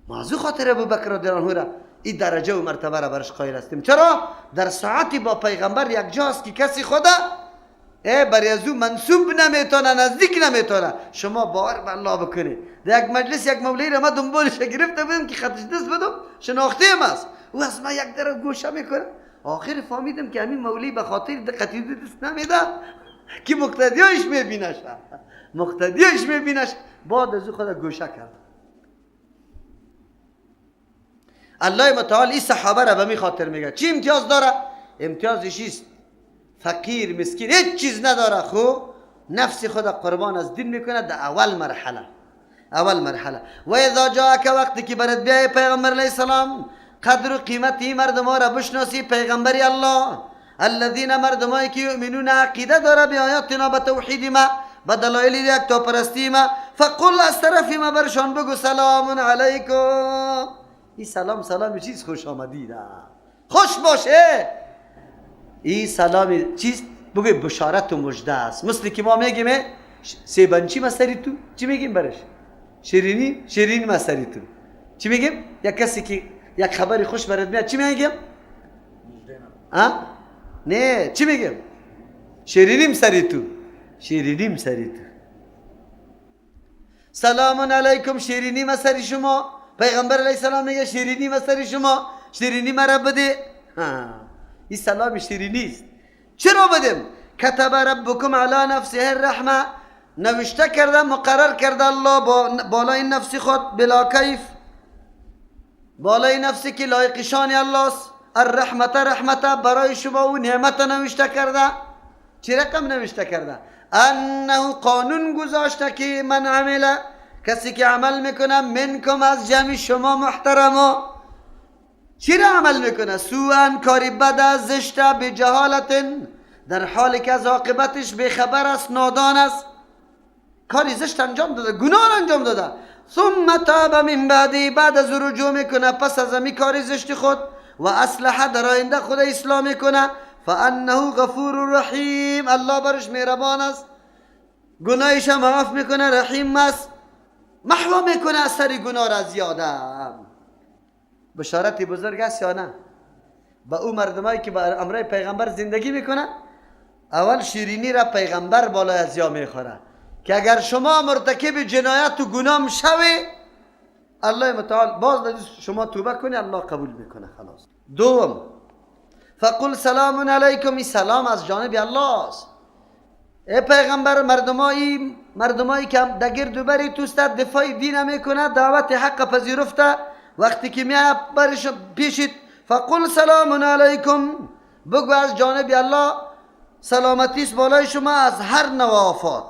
موضوع خاطر ابوبکر رضی الله عنه را این درجه و مرتبه را برش قائل هستیم. چرا؟ در ساعتی با پیغمبر یک جاست که کسی خدا برای از او منصوب نمیتونه، نزدیک نمیتونه. شما باور به الله بکنید، در یک مجلس یک مولوی را ما دنبالش گرفته بودم که خطش دست بدم، شناخته ام است، او از ما یک در گوشه میکنه. آخر فهمیدم که همین مولوی به خاطر دقتی دست نمیده که مقتدیاش میبینش، مقتدیاش میبینش. بعد از او خدا گوشه کرد. الله متعال این صحابه را به می خاطر میگه. چی امتیاز داره؟ امتیازش است فقیر مسکین هیچ چیز نداره، خو نفس خود قربان از دین میکنه در اول مرحله. و اذا جاءک وقتی که برات بیای پیغمبر علیه السلام، قدر و قیمتی مردم ها را بشناسی، پیغمبری الله، الذین مردمایی که یؤمنون عقیده داره به آیاتنا، به توحید ما، به دلایل یکتاپرستی ما، فقل از طرف ما برشان بگو سلام علیکم. این سلام چیز خوش آمدید، خوش باشه. این سلام چیز بگوی بشارت و مجده است. مثل که ما میگیم سیبنچی مسری تو، چی میگیم برش؟ شیرینی مسری تو. چی میگیم؟ یک کسی که یک خبری خوش برات میاد چی میگیم؟ نه چی میگیم؟ شیرینی مسری تو. سلام علیکم، شیرینی مسری شما. پیغمبر علیه السلام میگه شیرینی مسری شما، شیرینی مرا بده. این سلام شیرینی است. چرا بدیم؟ کتب ربکم علی نفسه الرحمه، نوشته کرده مقرر کرده الله بالای نفس خود، بلا کیف، بالای نفسی که لایق شان الله است، رحمت برای شما و نعمت نوشته کرده. چه رقم نوشته کرده؟ انه قانون گذاشته که من عمل، کسی که عمل میکنه، منکم از جمع شما محترما، چی را عمل میکنه؟ سوءن کاری بد، زشته، به جهالت، در حالی که از عاقبتش بخبر است، نادان است، کاری زشت انجام داده، گناه انجام داده. ثم تاب من بعد از رجوع میکنه پس از امی کاری زشت خود، و اصلح در آینده خود اصلاح میکنه، فانه غفور رحیم، الله برش مهربان است، گناهش معاف میکنه، رحیم است، محو میکنه اثر گناه را زیاده. بشارت بزرگ است یا نه؟ با او مردمایی که با امر پیغمبر زندگی میکنه، اول شیرینی را پیغمبر بالای از یا میخوره که اگر شما مرتکب جنایت و گناه شوی، الله متعال باز شما توبه کنی، الله قبول میکنه. خلاص. دوم، فقل سلام علیکم، این سلام از جانب الله است. ای پیغمبر، مردمایی که در گرد و بری توست دفاع دین میکنه، دعوت حق پذیرفته، وقتی که میاد برش پیشید، فقل سلام علیکم، بگو از جانب الله سلامتی است بالای شما از هر نوع آفات.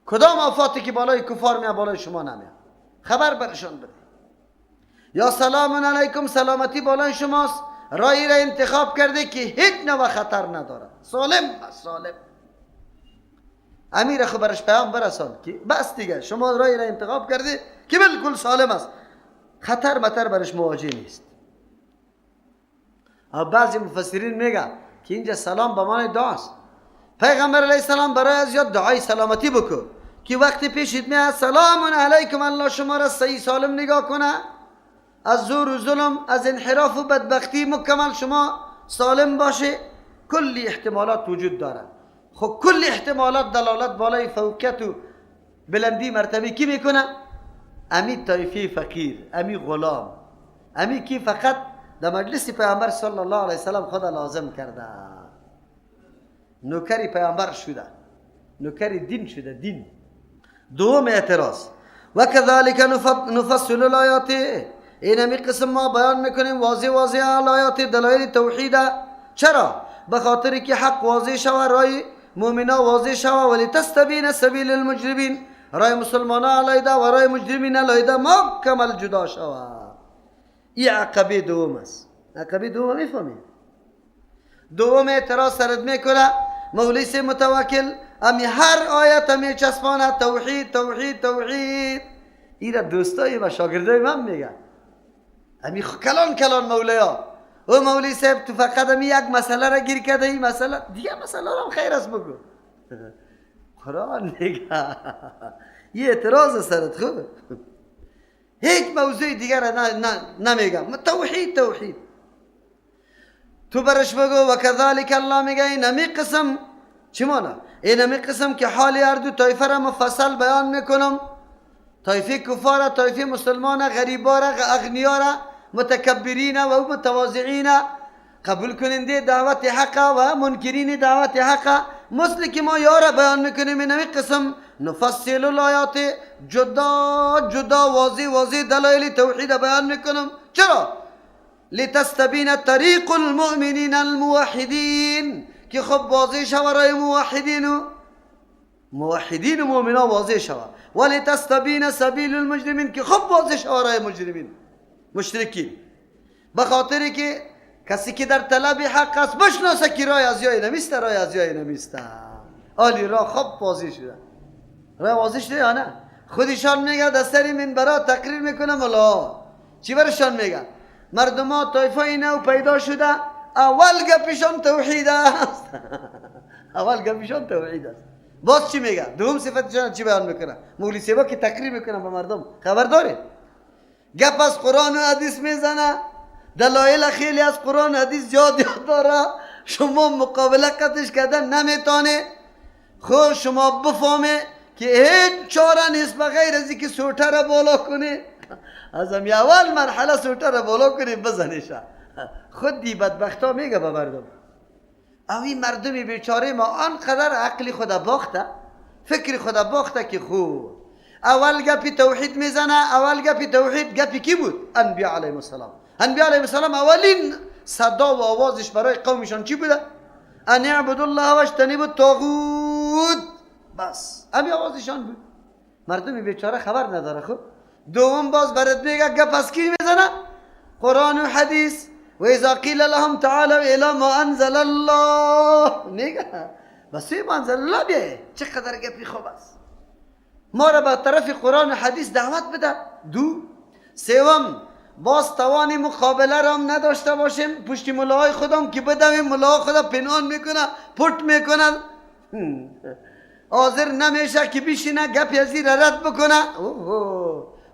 کدام آفاتی که بالای کفار میاد بالای شما نمیاد، خبر برشان بده. یا سلام علیکم، سلامتی بالای شماست، رایی را انتخاب کرده که هیچ نوع خطر نداره، سالم. امیر خبرش پیام برسان که بس دیگه شما رایی را انتخاب کرده که بالکل سالم است، خطر برش مواجه نیست. بعضی مفسرین میگه که اینجا سلام به معنی دعاست. پیغمبر علیه السلام برای از یاد دعای سلامتی بکن که وقتی پیشت میاد سلام علیکم، الله شما را صحیح سالم نگاه کنه، از زور و ظلم، از انحراف و بدبختی مکمل شما سالم باشه. کلی احتمالات وجود داره. خب کل احتمالات دلالت بالای فوقیت و بلندی مرتبه کی میکنه؟ امی طایفه فقیر، امی غلام، امی کی فقط در مجلس پیامبر صلی الله علیه وسلم خدا لازم کرده، نوکری پیامبر شده، نوکری دین شده، دین. دوم اعتراض، و کذالک نفصل الآیات، اینمی قسم ما بیان میکنیم واضح آیات دلایل توحید. چرا؟ به خاطر که حق واضح شوه، رای مؤمنا واضح شوه، ولی تستبین سبیل المجرمین، رای مسلمانان علیده و رای مجرمین علیده مکمل جدا شوه. این عقبه دوم است. عقبه دوم میفهمید؟ دوم اعتراض سرد میکنه مولوی سے متوکل، امی هر آیت می چسبانه توحید. ایره دوستای و شاگردای من میگه، امی کلان مولیا، او مولوی صاحب تو فقط امی یک مسئله را گیر کرده، این مسئله دیگه مسئله را خیر است بگو. قرآن نگه یه اعتراض سرت خوب هیچ موضوع دیگر نمیگم توحید تو برش بگو و کذالک الله میگه اینمی قسم چی مانا؟ اینمی قسم که حال هر دو طایفه را مفصل بیان میکنم طایفه کفار طایفه مسلمان غریبا را اغنیا را متکبرین و متواضعین قبول کننده دعوت حق و منکرین دعوت حق مثل که ما یارا بیان میکنیم اینمی قسم نفصل الآیات جدا واضح دلایل توحید بیان میکنم چرا؟ لتستبین طریق المؤمنین الموحدین که خب واضح شود رای موحدین و مؤمنان واضح شود ولتستبین سبیل المجرمین که خب واضح شود رای مجرمین مشرکین بخاطر که کسی که در طلب حق است بشناسه که رای از جای نمیسته آلی را خب واضح شده رای واضح شده یا نه خودشان میگه دستری منبرا تقریر میکنه مولا چی برشان میگه مردم طایفه نو پیدا شده اول گپشان توحید است باز چی میگه دوم صفتشان چی بیان میکنه مولوی صاحب که تقریر میکنه به مردم خبر داره گپ از قرآن و حدیث میزنه دلایل خیلی از قرآن و حدیث یاد داره شما مقابله قطعش کردن نمیتونه خود شما بفهمه که هیچ چاره نیست بغیر از اینکه سوټه را بالا کنه از همی اول مرحله سوټه را بالا کنه بزنیشه خود دی بدبختا میگه به مردم اوی مردمی بیچاره ما آنقدر عقلی خدا باخته فکر خدا باخته که خوب اول گپی توحید میزنه اول گپی توحید گپی کی بود؟ انبیاء علیهم السلام اولین صدا و آوازش برای قومشان چی بوده؟ ان اعبدوا الله واجتنبوا الطاغوت بس امی آوازشان بود مردمی بیچاره خبر نداره خب دوم باز برات میگه گپ از کی میزنه؟ قرآن و حدیث و اذا قیل لهم تعالوا الى ما انزل الله میگه بس ما انزل الله بیه چقدر گپی خوب است ما را به طرف قرآن و حدیث دعوت بده دو سوم باز توانی مقابله را هم نداشته باشیم پشت ملاهای خودم که بدویم ملاها خدا پنهان میکنه پرت میکنه حاضر نمیشه که بیشینه گپی از این رد بکنه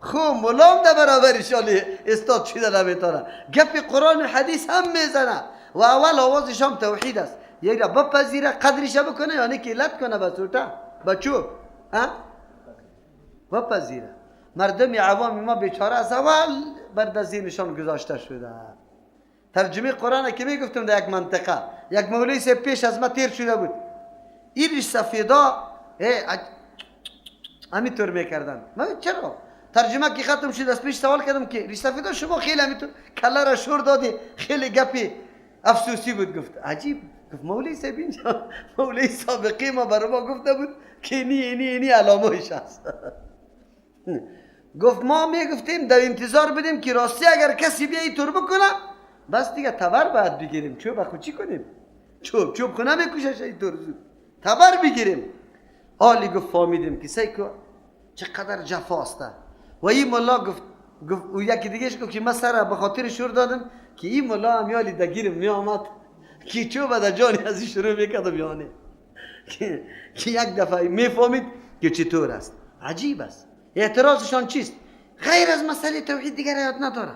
خوب ملام ده برابرش آلی استاد شده نمیتونه گپ قرآن و حدیث هم میزنه و اول آوازش هم توحید است یک را بپذیره قدرش بکنه یعنی که لط کنه به سوټه بچو بپذیره مردم عوام ما بیچاره از اول بر ذهنشان گذاشته شده ترجمه قرآن که میگفتم در یک منطقه یک مولوی صاحب پیش از ما تیر شده بود این ریش سفیدا همینطور میکردن من چرا ترجمه که ختم شد از پیش سوال کردم که ریش سفیدا شما خیلی همینطور کله را شور دادی خیلی گپی افسوسی بود گفت عجیب گفت مولوی صاحب اینجا مولوی سابقی ما برای ما گفته بود که اینی علامهش هست گفت ما میگفتیم در انتظار بدیم که راستی اگر کسی بیایی طور بکنه بس دیگه تبر باید بگیریم چوب خود چی کنیم چوب خونه میکشش اینطور زود تبر بگیریم آلی گفت فهمیدیم که سیکو چقدر جفاسته و این ملا گفت و یکی دیگهش گفت که من سر به خاطر شور دادم که این ملا همیالی دگیرم میامد که چوب در جانی ازی شروع میکردم یعنی که یک دفعه میفهمید که چطور است عجیب است اعتراضشان چیست؟ غیر از مسئله توحید دیگر یاد نداره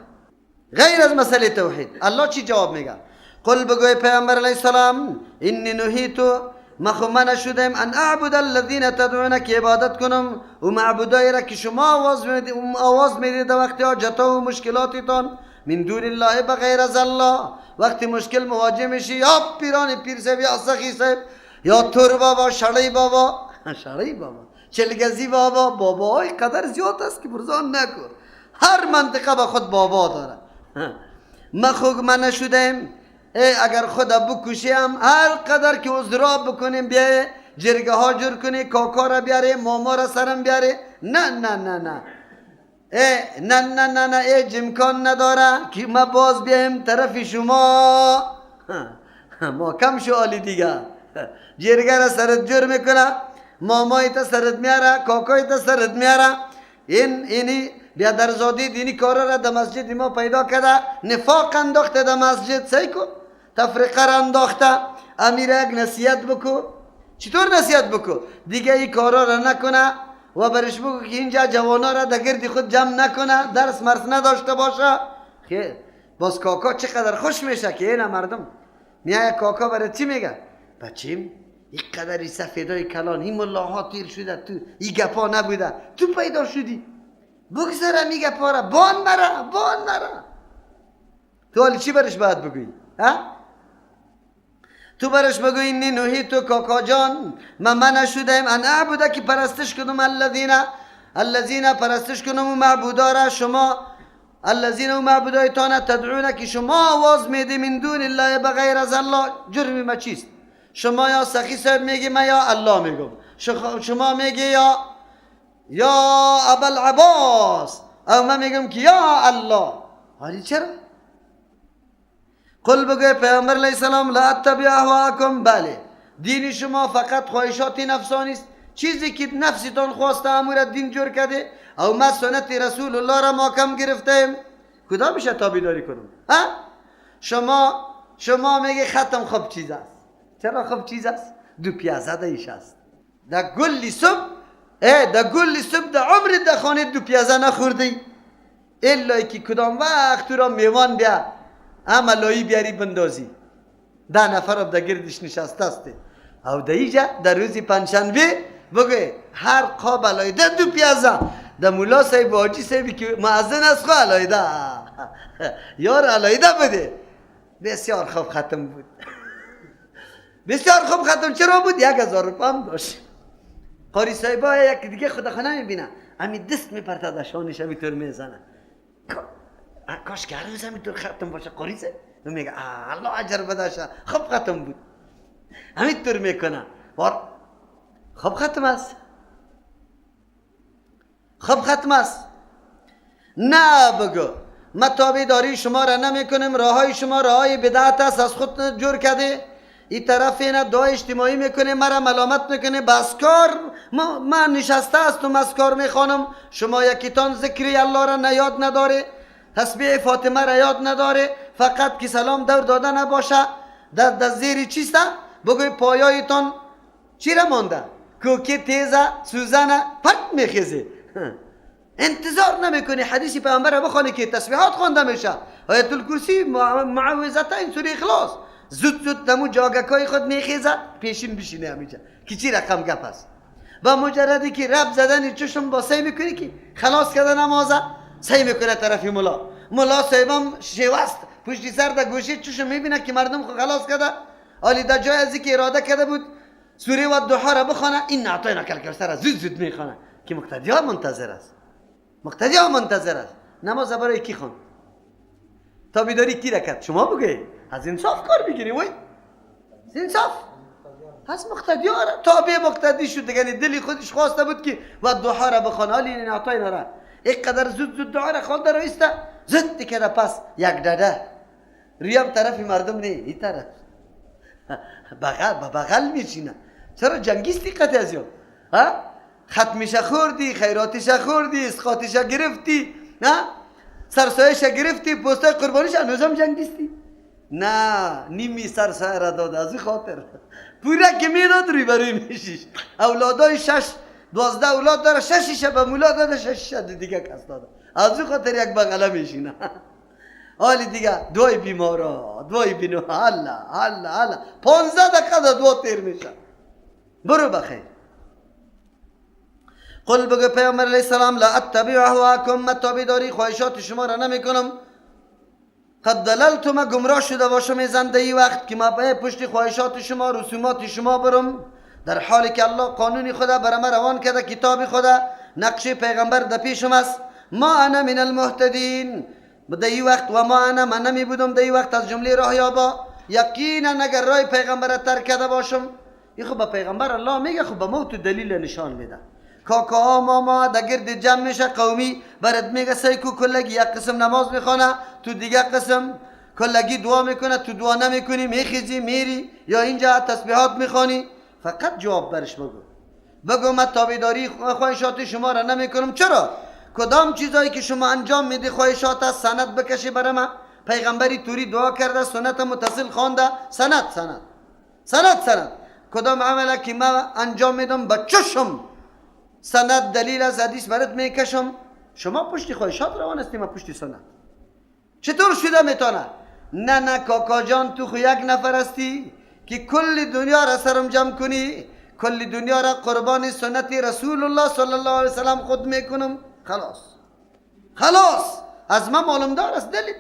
غیر از مسئله توحید الله چی جواب میگه؟ قل بگوی پیامبر علیه السلام اینی نهیتو من شدم ان اعبد الذین تدعون که عبادت کنم و معبودایی را که شما آواز میدید وقتی حاجتا و مشکلاتتان من دون الله بغیر از الله وقتی مشکل مواجه میشی یا پیران پیر صاحب یا سخی صاحب یا تور بابا شړی بابا چلگزی بابای قدر زیاد است که برزان نکن هر منطقه به خود بابا داره من نشدم اگر خدا بکشیم هر قدر که اضراب بکنیم بیایه جرگه ها جور کنی کاکا را بیاره ماما را سرم بیاره نه امکان نداره که ما باز بیایم طرف شما ما کم شو آلی دیگه جرگه را سرت جور میکنه مامای تا سرت میاره کاکای تا سرت میاره اینی بیادرزادی دینی کارا را در مسجد ما پیدا کرده نفاق انداخته در مسجد سعی کن تفریقه را انداخته امیر یک نصیحت بکو چطور نصیحت بکو دیگه ای کارا را نکنه و برش بگو که اینجا جوانا را در گرد خود جمع نکنه، درس مرس نداشته باشه. خیر باز کاکا چقدر خوش میشه که اینا مردم میای کاکا برای چی میگه؟ بچیم این قدری سفیدای کلان این ملاها تیر شده تو این گپا نبوده تو پیدا شدی بگذارم این گپا را بان نره تو حالی چی برش باید بگوی؟ تو برش بگو اینی نوحی تو کاکا جان من نشدیم ان اعبوده که پرستش کنم الذین پرستش کنم و معبودا را شما الذین و معبودای تانه تدعونه که شما آواز میدی من دون الله بغیر از الله. جرمی ما چیست؟ شما یا سخی صاحب میگی من یا الله میگم، شما میگی یا ابوالعباس او من میگم که یا الله. حالی چرا؟ قل بگوی پیامبر علیه السلام لا اتبع اهواءکم، بله دین شما فقط خواهشات نفسانی است، چیزی که نفستان خواسته امور دین جور کرده او ما سنت رسول الله را محکم گرفتیم کدام میشه تابعداری کنم؟ شما میگه ختم خوب چیز است. چرا خوب چیز است؟ دو پیازه دایش است. در گلی صبح در عمر در خانه دو پیازه نخوردی الا که کدام وقت تو را میوان بیا اما لایی بیاری بندازی 10 نفر در گردش نشسته است او دیجا در روزی پنجشنبه بگه هر قاب علایده دو پیازه در مولا صاحب و حاجی صاحبی که معزن است خواه علایده یار علایده بده. بسیار خوب ختم بود بسیار خوب ختم. چرا بود؟ 1000 روپیه هم داشت. قاری صاحبا یک دیگه خداخانه میبینه همین دست میپرته در شانش همینطور میزنه کاش که هر روز همینطور ختم باشه قاری صاحب میگه الله اجر بدهشه خوب ختم بود همینطور میکنه خوب ختم است نه بگو ما تابعداری شما را نمیکنیم راههای شما راههای بدعت است از خود جور کرده این طرف اینا دعا اجتماعی میکنه مرا ملامت میکنه بسکار من نشسته است و مسکار میخوانم شما یکیتان ذکری الله را نیاد نداره تسبیح فاطمه را یاد نداره فقط که سلام دور داده نباشه در زیر چیسته بگوی پایایتان چی را مانده کوکی تیزه سوزنه پت میخیزه انتظار نمیکنی حدیث پیامبر را بخوانی که تسبیحات خوانده میشه آیت الکرسی معوذتین سوره اخلاص زود دمو جاگکای خود میخیزه پیشین بشینه همیشه که چی رقم گپ است با مجردی که رب زدن چشم با سعی میکنی که خلاص کرده نمازه سعی میکنه طرفی ملا صاحبم شیوست پشتی سر در گوشه چشم میبینه که مردم خلاص کرده حالی در جای ازی که اراده کرده بود سوره و ضحی را بخونه این اعطینا کالکوثر را زود میخونه که مقتدی ها منتظر است نماز برای کی خون تابعداری کی رکعت شما بگی از انصاف کار میگیری وای انصاف از مقتدی ها را تابع مقتدی شد دیگه دلی خودش خواسته بود که و ضحی را بخونه حالی این اعطینا را یک قدر زود دعا را خوانده رو ایسته زد دیگه پس یک داده ریم طرف مردم نه این طرف بغل میشینه چرا جنگیستی قطع از یاد ختمیشه خوردی خیراتیشه خوردی اسقاطیشه گرفتی سرسایشه گرفتی پوستای قربانیش هنوزم جنگیستی نه نیمی سرسایه را داده از این خاطر پوره که میداد روی بروی میشیش اولادای 12 اولاد داره 6 به مولا داده 6 دیگه کس داده از این خاطر یک بغله میشینه حالی دیگه دوی بیمارا دوی بینو الله 15 دقیقه دو تیر میشه برو بخیر. قل بگو پیامبر علیه السلام لا اتبع اهواءکم من تابعداری خواهشات شما را نمیکنم قد دللت من گمراه شده باشم زنده ای وقت که ما پشت خواهشات شما رسومات شما برم در حالی که الله قانونی خدا برای من روان کرده کتاب خدا نقشه پیغمبر در پیشم است ما انا من المهتدین در این وقت و ما انا من نمی بودم در این وقت از جمله راهیابا یقینا اگر راه پیغمبر را ترک کرده باشم این خب به پیغمبر الله میگه خب به ما تو دلیل نشان میده کاکا ماما در گرد جمع میشه قومی برات میگه سیکو کلگی یک قسم نماز میخونه تو دیگه قسم کلگی دعا میکنه تو دعا نمیکنی میخیزی میری یا اینجا تسبیحات میخوانی فقط جواب برش بگو من تابعداری خواهشات شما را نمیکنم چرا کدام چیزایی که شما انجام میدی خواهشات است سند بکشی برای من پیغمبری توری دعا کرده سنت متصل خوانده سند کدام عمله که من انجام میدم با چشم سند دلیل از حدیث برات میکشم. شما پشت خواهشات روان هستی، ما پشت سنت. چطور شده میتونه؟ نه کاکا جان، تو خو یک نفر هستی که کل دنیا را سرم جمع کنی، کل دنیا را قربان سنت رسول الله صلی الله علیه وسلم خود میکنم. خلاص از من معلوم دار است دلید.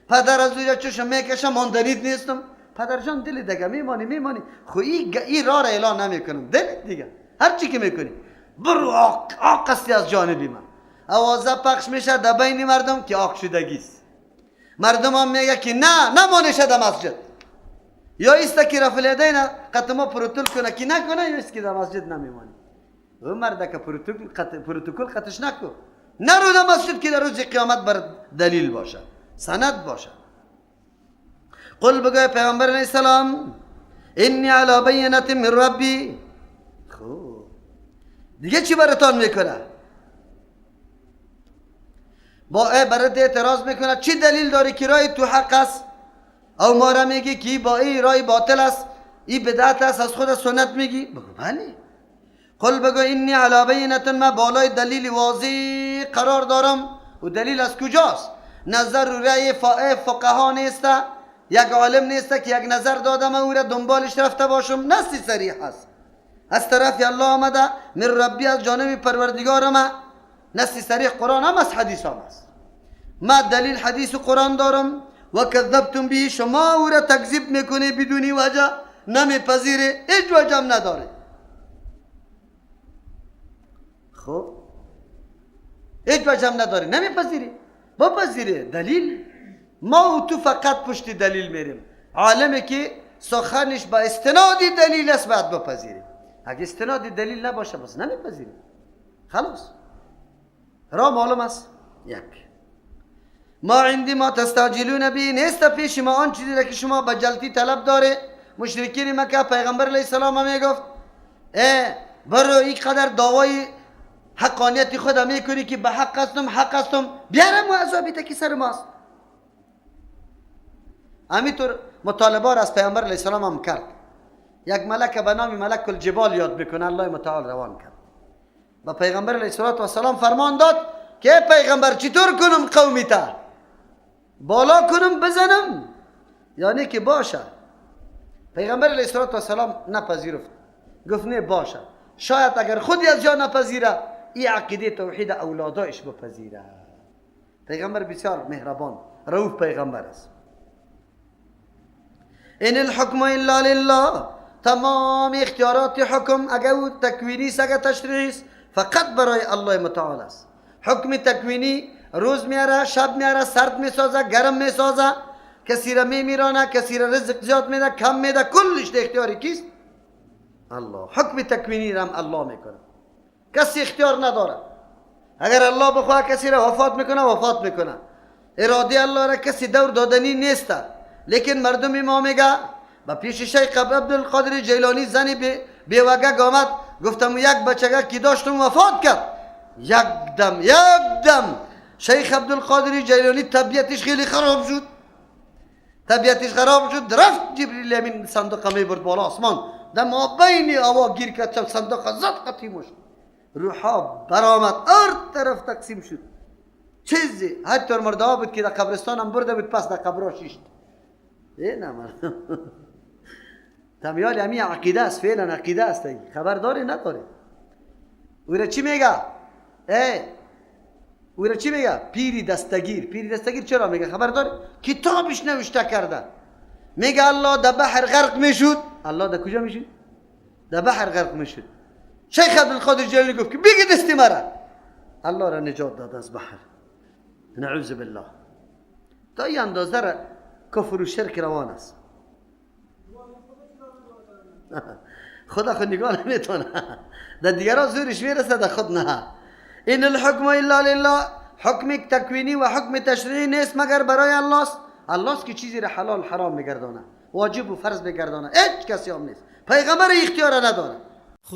پدر از اوجا چشم میکشم، ماندنید نیستم. پدر جان دلید دیگه میمانی خو این راه را اعلان نمیکنم. دلید دیگه هر چی که میکنی برو آق هستی از جانبی من. آوازه پخش میشه در بین مردم که آق شدگیست. مردم هم میگه که نمانه شده مسجد، یا ایستا که رفل یدین قطما پروتول کنه که نکنه، یا ایست که در مسجد نمیمانی. او مرده که پروتکل قطش نکن، نرو در مسجد که در روز قیامت بر دلیل باشه، سند باشه. قل بگوی پیغمبر علیه السلام انی علی بینت من ربی. خوب دیگه چی براتان میکنه؟ با برات اعتراض میکنه چی دلیل داری که رای تو حق است؟ او ما را میگی که با این رای باطل است، این بدعت است، از خود سنت میگی؟ بگو بله. قل بگو انی علی بینت، ما بالای دلیل واضح قرار دارم. و دلیل از کجاست؟ نظر و رای فقها نیست، یک عالم نیست که یک نظر دادم او را دنبالش رفته باشم. نصی صریح است از طرف الله آمده، من ربی، از جانب پروردگارم. نصی صریح قرآن هم از حدیث هم است. ما دلیل حدیث و قرآن دارم. و کذبتم به، شما او را تکذیب میکنی بدونی وجه، نمیپذیره، هیچ وجه هم نداره. خب هیچ وجه هم نداره، نمیپذیره، بپذیره. دلیل ما و تو فقط پشت دلیل میریم. عالمی که سخنش با استنادی دلیل است باید بپذیریم. اگه استنادی دلیل نباشه بس نمیپذیریم. خلاص را معلوم است. یک ما عندی ما تستعجلون به، نیست پیش ما آن چیزی را که شما به جلتی طلب داره. مشرکین مکه پیغمبر علیه السلام میگفت برو این قدر دعوای حقانیت خود میکنی که به حق هستم بیارم و عذابی تا که سر ماست. همینطور مطالبه را از پیغمبر علیه السلام هم کرد. یک ملک به نام ملک الجبال یاد بکنه، الله متعال روان کرد. با پیغمبر علیه السلام فرمان داد که پیغمبر چطور کنم قومی تا؟ بالا کنم بزنم؟ یعنی که باشه. پیغمبر علیه السلام نپذیرفت، گفت نه باشه. شاید اگر خودی از جا نپذیره، این عقیده توحید اولادایش بپذیره. پیغمبر بسیار مهربان رؤوف پیغمبر است. این الحکم الا لله، تمام اختیارات حکم اگر او تکوینی است اگر تشریعی است فقط برای الله متعال است. حکم تکوینی روز میاره، شب میاره، سرد میسازه، گرم میسازه، کسی را میمیرانه، کسی را رزق زیاد میده، کم میده، کلش اختیاری کیست؟ الله. حکم تکوینی را هم الله میکنه، کسی اختیار نداره. اگر الله بخواه کسی را وفات میکنه وفات میکنه. اراده الله را کسی دور دادنی نیست. لیکن مردم ما میگه با پیش شیخ عبدالقادر جیلانی زنی بیوگه آمد، گفتم یک بچگه که داشتم وفات کرد. یک دم شیخ عبدالقادر جیلانی طبیعتش خیلی خراب شد. رفت جبریل امین صندوق می برد بالا آسمان، در مابین هوا گیر کرد، صندوق زد قطعی شد. روحا برآمد، هر طرف تقسیم شد. چیزی حتی مرده ها بود که در قبرستان هم برده بود، پس در قبرها شیشت. نه مردم تمیال همی عقیده است، فعلا عقیده است. خبر داری نداری؟ او را چی میگه؟ او را چی میگه؟ پیری دستگیر چرا میگه؟ خبر داری؟ کتابش نوشته کرده. میگه الله در بحر غرق میشد. الله در کجا میشد؟ در بحر غرق میشد. شیخ عبدالقادر جیلانی گفت که بگی دستی مرا. الله را نجات داد از بحر. نعوذ بالله. تا این اندازه را کفر و شرک روان است. خدا خود نگاه نمیتونه، در دیگران زورش میرسه، در خود نه. این الحکم الا لله، حکم تکوینی و حکم تشریعی نیست مگر برای الله است. الله است که چیزی را حلال حرام میگردانه، واجب و فرض میگردانه. هیچ کسی هم نیست. پیغمبر اختیار نداره.